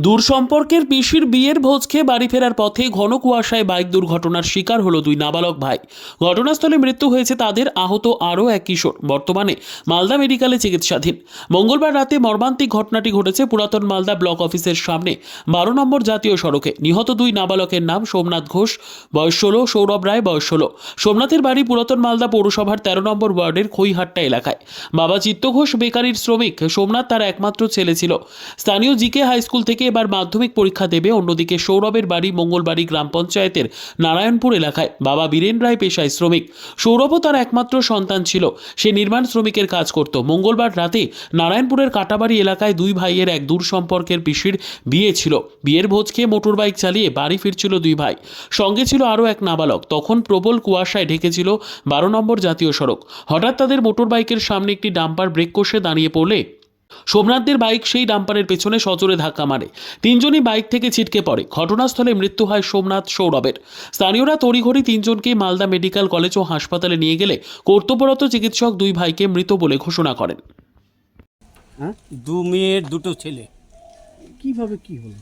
দূর সম্পর্কের পিসির বিয়ের ভোজ খেয়ে বাড়ি ফেরার পথে ঘন কুয়াশায় বাইক দুর্ঘটনার শিকার হলো দুই নাবালক ভাই। ঘটনাস্থলে মৃত্যু হয়েছে তাদের, আহত আরও এক কিশোর বর্তমানে মালদা মেডিকেলে চিকিৎসাধীন। মঙ্গলবার রাতে মর্মান্তিক ঘটনাটি ঘটেছে পুরাতন মালদা ব্লক অফিসের সামনে 12 নম্বর জাতীয় সড়কে। নিহত দুই নাবালকের নাম সোমনাথ ঘোষ বয়স 16, সৌরভ রায় বয়স 16। সোমনাথের বাড়ি পুরাতন মালদা পৌরসভার 13 নম্বর ওয়ার্ডের খইহাট্টা এলাকায়। বাবা চিত্ত ঘোষ বেকারির শ্রমিক। সোমনাথ তার একমাত্র ছেলে ছিল। স্থানীয় জিকে হাই স্কুল থেকে এবার মাধ্যমিক পরীক্ষা দেবে। অন্যদিকে সৌরভের বাড়ি মঙ্গলবাড়ি গ্রাম পঞ্চায়েতের নারায়ণপুর এলাকায়। বাবা বীরেন রায় পেশায় শ্রমিক। সৌরভও তার একমাত্র সন্তান ছিল, সে নির্মাণ শ্রমিকের কাজ করত। মঙ্গলবার রাতে নারায়ণপুরের কাটাবাড়ি এলাকায় দুই ভাইয়ের এক দূর সম্পর্কের পিসির বিয়ে ছিল। বিয়ের ভোজ খেয়ে মোটর বাইক চালিয়ে বাড়ি ফিরছিল দুই ভাই, সঙ্গে ছিল আরও এক নাবালক। তখন প্রবল কুয়াশায় ঢেকেছিল 12 নম্বর জাতীয় সড়ক। হঠাৎ তাদের মোটর বাইকের সামনে একটি ডাম্পার ব্রেক কষে দাঁড়িয়ে পড়লে সোমনাথদের বাইক সেই ডাম্পারের পেছনে সজোরে ধাক্কা মারে। তিনজনই বাইক থেকে ছিটকে পড়ে। ঘটনাস্থলে মৃত্যু হয় সোমনাথ, সৌরভের। স্থানীয়রা তড়িঘড়ি তিনজনকে মালদা মেডিকেল কলেজ ও হাসপাতালে নিয়ে গেলে কর্তব্যরত চিকিৎসক দুই ভাইকে মৃত বলে ঘোষণা করেন। দু মেয়ের দুটো ছেলে। কিভাবে কি হলো?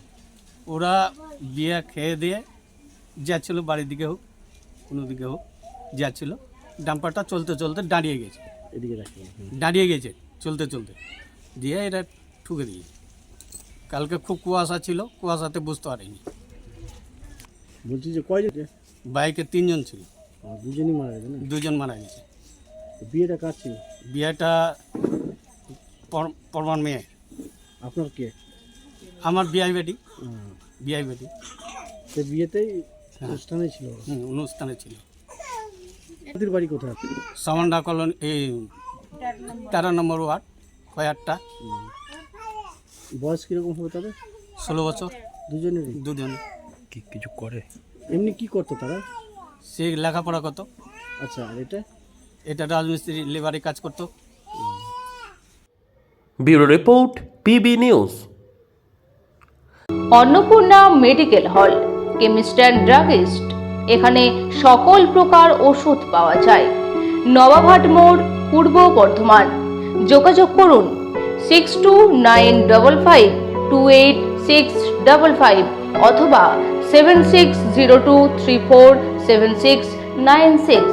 ওরা বিয়ে খেয়ে দিয়ে যাচ্ছিল, বাড়ির দিকে হোক কোনো দিকে হোক যাচ্ছিল, ডাম্পারটা চলতে চলতে দাঁড়িয়ে গেছে। এদিকে রাখি। দাঁড়িয়ে গেছে চলতে চলতে, দিয়ে এটা ঠুকে দিয়েছে। কালকে খুব কুয়াশা ছিল, কুয়াশাতে বুঝতে পারিনি। বলছি যে কয়জন? বাইকে তিনজন ছিল, দুজনই মারা গেছে না? দুজন মারা গেছে। তো বিয়েটা কার ছিল? বিয়েটা পরমান মেয়ে। আপনার কে? আমার বিআই বেটি। বিআই বেটি তো বিয়েতেই অনুষ্ঠানে ছিল? অনুষ্ঠানে ছিল। ওদের বাড়ি কোথায়? সামান্ডা কলোনি, এই 13 নম্বর ওয়ার্ড, খয়ারটা। বয়স কীরকম হবে তাদের? 16 বছর দুজনেরই? দুজন। কি কিছু করে? এমনি কি করতো তারা? সে লেখাপড়া করতো। আচ্ছা, আর এটা? এটা রাজমিস্ত্রি লেবারি কাজ করতো। Bureau report, PB news. Annapurna medical hall, chemist and druggist. এখানে সকল প্রকার ওষুধ পাওয়া যায়। নবাবহাট মোড়, পূর্ব বর্ধমান। যোগাযোগ করুন 6295528655 অথবা 7602347696।